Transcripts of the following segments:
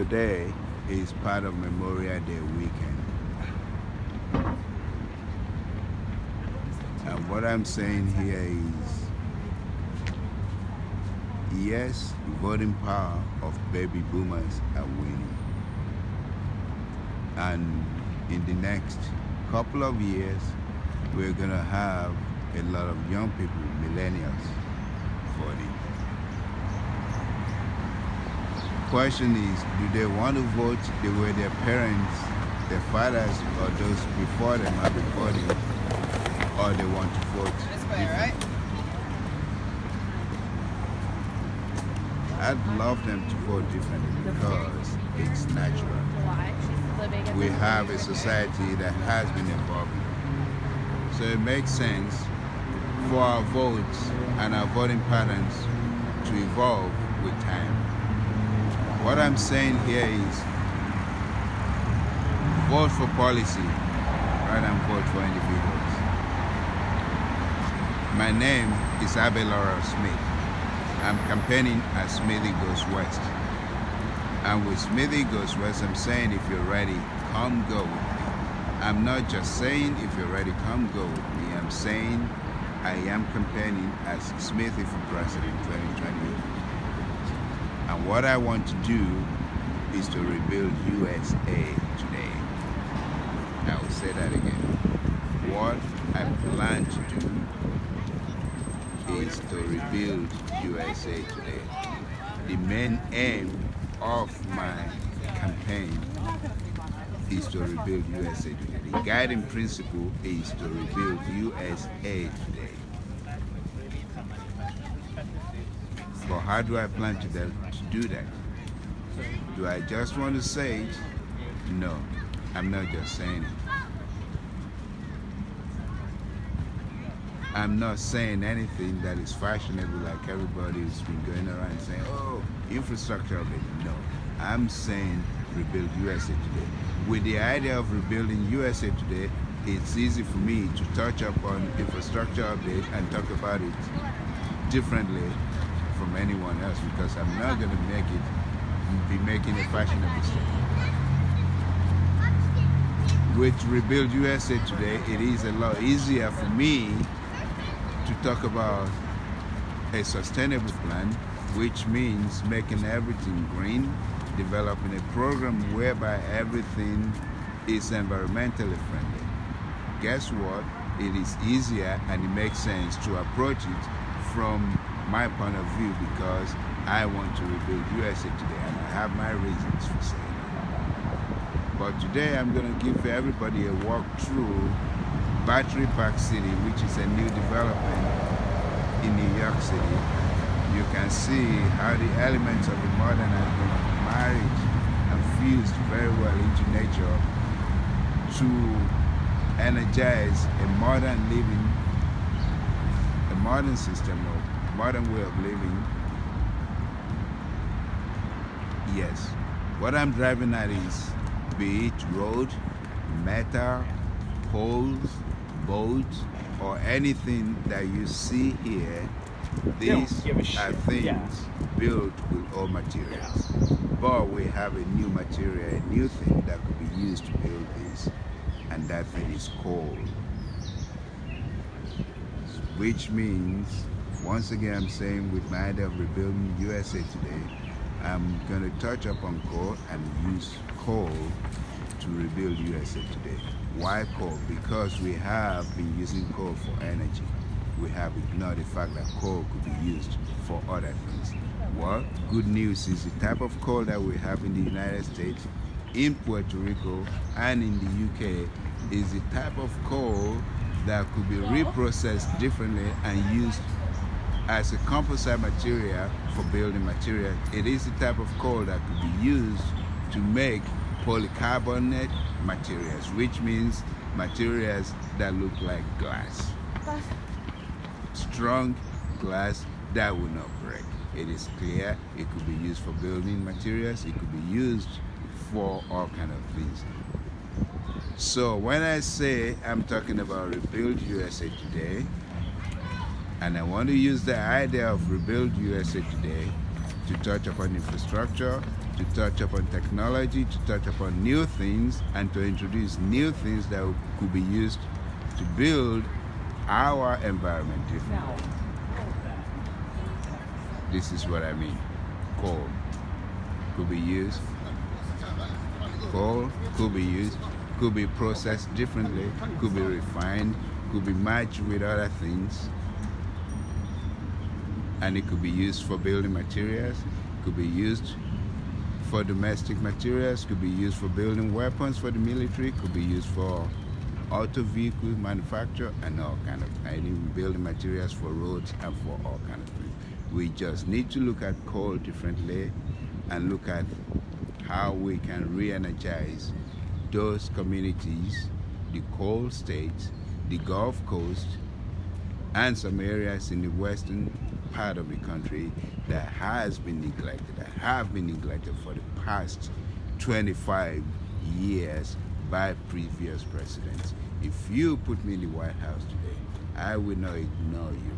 Today is part of Memorial Day weekend. And what I'm saying here is, yes, the voting power of baby boomers are winning. And in the next couple of years, we're going to have a lot of young people, millennials, voting. Question is, do they want to vote the way their parents, their fathers, or those before them have been voting, or they want to vote differently? I'd love them to vote differently because it's natural. We have a society that has been evolving. So it makes sense for our votes and our voting patterns to evolve with time. What I'm saying here is, vote for policy rather than vote for individuals. My name is Laurel-Smith. I'm campaigning as Smithy Goes West. And with Smithy Goes West, I'm saying if you're ready, come go with me. I'm not just saying if you're ready, come go with me. I'm saying I am campaigning as SmithieForPresident 2020. And what I want to do is to rebuild USA today. I will say that again. What I plan to do is to rebuild USA today. The main aim of my campaign is to rebuild USA today. The guiding principle is to rebuild USA today. But how do I plan to do that? Do I just want to say it? No, I'm not just saying it. I'm not saying anything that is fashionable like everybody's been going around saying, oh, infrastructure update. No, I'm saying rebuild USA today. With the idea of rebuilding USA today, it's easy for me to touch up on infrastructure update and talk about it differently from anyone else because I'm not going to be making a fashionable statement. With rebuild USA today, it is a lot easier for me to talk about a sustainable plan, which means making everything green, developing a program whereby everything is environmentally friendly. Guess what? It is easier and it makes sense to approach it from my point of view because I want to rebuild USA today and I have my reasons for saying that. But today I'm going to give everybody a walk through Battery Park City, which is a new development in New York City. You can see how the elements of the modern have been married and fused very well into nature to energize a modern living, a modern system, or modern way of living. Yes, what I'm driving at is, be it road, metal, poles, boats, or anything that you see here, these are things built with old materials. But we have a new material, a new thing that could be used to build this, and that thing is coal. Which means, once again, I'm saying with my idea of rebuilding USA today, I'm going to touch upon coal and use coal to rebuild USA today. Why coal? Because we have been using coal for energy. We have ignored the fact that coal could be used for other things. Well, good news is the type of coal that we have in the United States, in Puerto Rico, and in the UK is the type of coal that could be reprocessed differently and used as a composite material for building material. It is the type of coal that could be used to make polycarbonate materials, which means materials that look like glass. Strong glass that will not break. It is clear it could be used for building materials, it could be used for all kind of things. So when I say I'm talking about Rebuild USA Today, and I want to use the idea of Rebuild USA Today to touch upon infrastructure, to touch upon technology, to touch upon new things, and to introduce new things that could be used to build our environment differently. This is what I mean. Coal could be used. Coal could be used, could be processed differently, could be refined, could be matched with other things, and it could be used for building materials, could be used for domestic materials, could be used for building weapons for the military, could be used for auto vehicle manufacture and all kind of building materials for roads and for all kind of things. We just need to look at coal differently and look at how we can re-energize those communities, the coal states, the Gulf Coast, and some areas in the western part of the country that have been neglected for the past 25 years by previous presidents. If you put me in the White House today, I will not ignore you.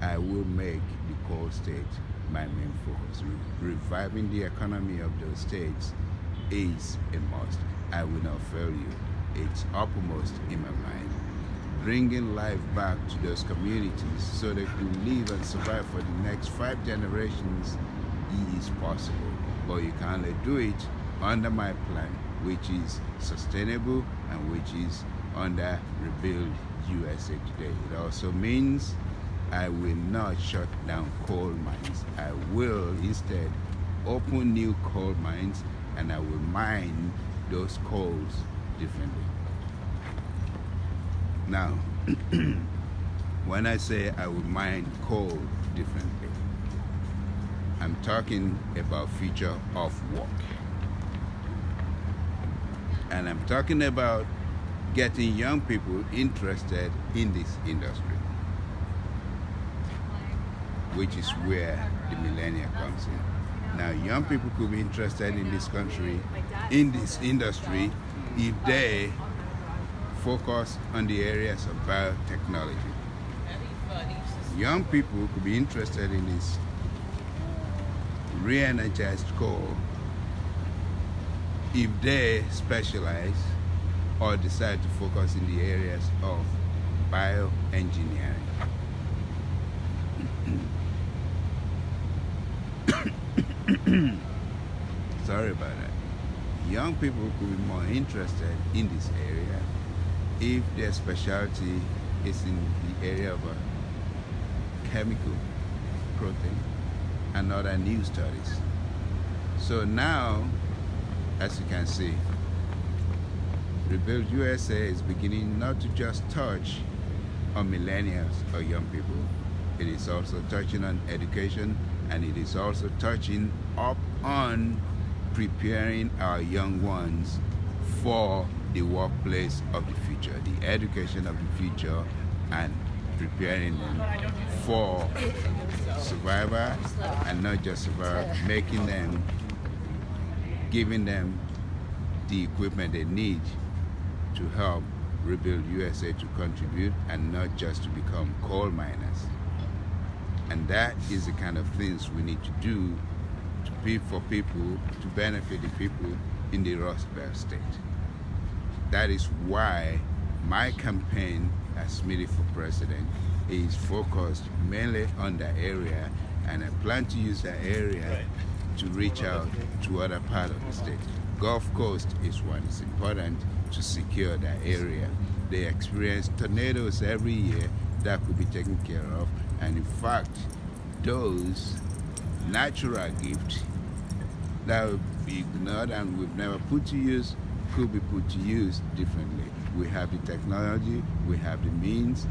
I will make the coal state my main focus. Reviving the economy of those states is a must. I will not fail you. It's uppermost in my mind. Bringing life back to those communities so they could live and survive for the next 5 generations is possible. But you can only do it under my plan, which is sustainable and which is under Rebuild USA Today. It also means I will not shut down coal mines. I will instead open new coal mines and I will mine those coals differently. Now, when I say I will mine coal differently, I'm talking about future of work. And I'm talking about getting young people interested in this industry, which is where the millennial comes in. Now, young people could be interested in this country, in this industry, if they focus on the areas of biotechnology. Young people could be interested in this re-energized coal if they specialize or decide to focus in the areas of bioengineering. Sorry about that. Young people could be more interested in this area if their specialty is in the area of chemical, protein, and other new studies. So now, as you can see, Rebuild USA is beginning not to just touch on millennials or young people. It is also touching on education, and it is also touching up on preparing our young ones for the workplace of the future, the education of the future, and preparing them for survival, and not just survival, making them, giving them the equipment they need to help Rebuild USA to contribute and not just to become coal miners. And that is the kind of things we need to do to be for people, to benefit the people in the Rust Belt state. That is why my campaign as SmithieForPresident is focused mainly on that area, and I plan to use that area to reach out to other parts of the state. Gulf Coast is one. It's important to secure that area. They experience tornadoes every year that could be taken care of, and in fact, those natural gifts that would be ignored and we've never put to use could be put to use differently. We have the technology, we have the means,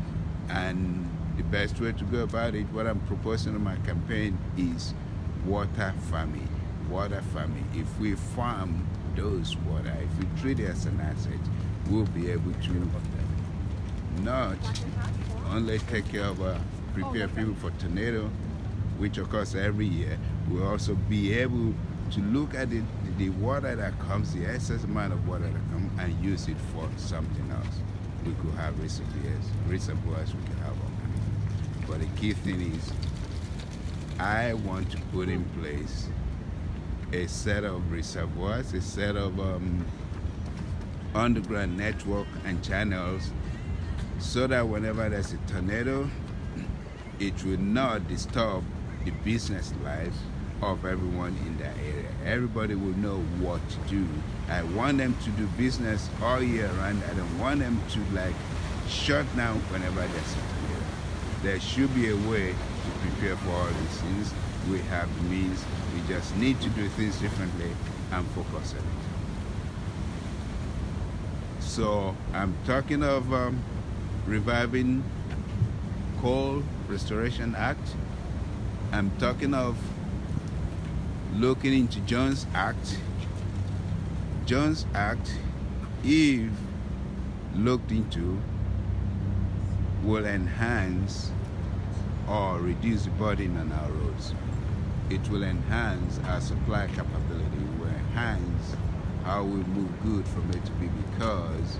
and the best way to go about it, what I'm proposing in my campaign, is water farming. Water farming. If we farm those water, if we treat it as an asset, we'll be able to not only take care of prepare people for tornado, which occurs every year, we'll also be able to look at the water that comes, the excess amount of water that comes, and use it for something else. We could have reservoirs we could have all kinds. But the key thing is, I want to put in place a set of reservoirs, a set of underground network and channels, so that whenever there's a tornado, it will not disturb the business life of everyone in that area. Everybody will know what to do. I want them to do business all year round. I don't want them to like shut down whenever there's a tornado. There should be a way to prepare for all these things. We have the means. We just need to do things differently and focus on it. So I'm talking of reviving Coal Restoration Act. I'm talking of looking into Jones Act. Jones Act, if looked into, will enhance or reduce the burden on our roads. It will enhance our supply capability, will enhance how we move good from A to B, because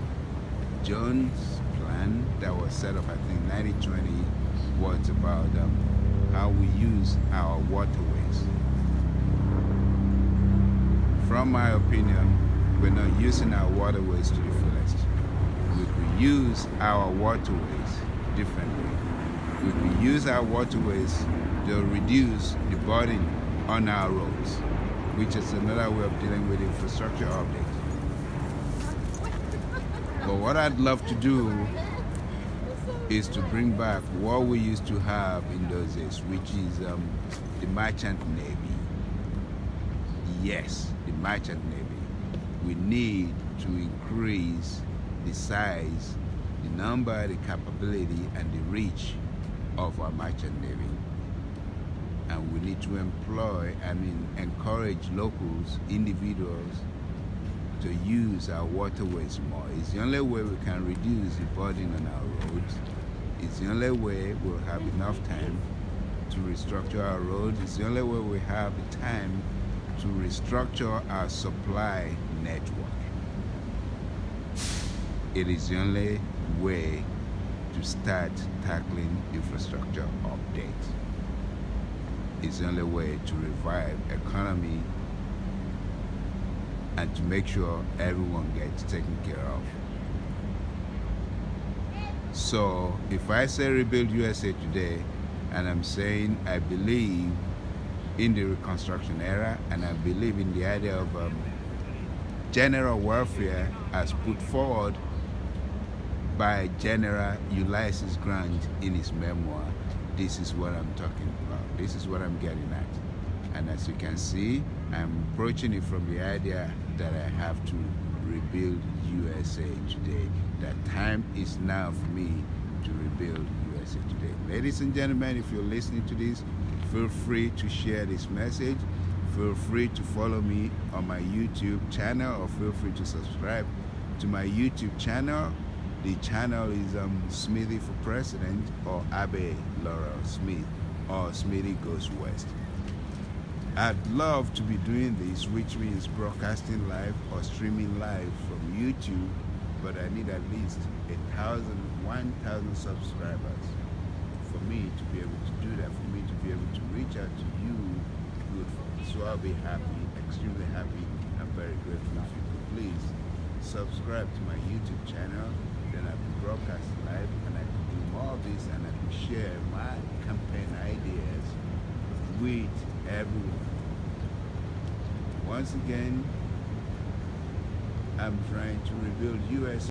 Jones' plan that was set up, I think 1920, was about how we use our waterways. From my opinion, we're not using our waterways to the fullest. We could use our waterways differently. We could use our waterways to reduce the burden on our roads, which is another way of dealing with infrastructure updates. But what I'd love to do is to bring back what we used to have in those days, which is the merchant navy. Yes, the merchant navy. We need to increase the size, the number, the capability, and the reach of our merchant navy. And we need to encourage locals, individuals, to use our waterways more. It's the only way we can reduce the burden on our roads. It's the only way we'll have enough time to restructure our roads. It's the only way we have the time to restructure our supply network. It is the only way to start tackling infrastructure updates. It's the only way to revive economy and to make sure everyone gets taken care of. So if I say rebuild USA today, and I'm saying I believe in the Reconstruction era, and I believe in the idea of general welfare as put forward by General Ulysses Grant in his memoir, this is what I'm talking about. This is what I'm getting at. And as you can see, I'm approaching it from the idea that I have to rebuild USA today. That time is now for me to rebuild USA today. Ladies and gentlemen, if you're listening to this, feel free to share this message. Feel free to follow me on my YouTube channel, or feel free to subscribe to my YouTube channel. The channel is SmithieForPresident, or Abe Laurel-Smith, or Smithy Goes West. I'd love to be doing this, which means broadcasting live or streaming live from YouTube, but I need at least 1,000 subscribers for me to be able to do that, for me to be able to reach out to you good folks. So I'll be happy, extremely happy, and very grateful if you could please subscribe to my YouTube channel. Then I can broadcast live, and I can do more of this, and I can share my campaign ideas with everyone. Once again, I'm trying to rebuild US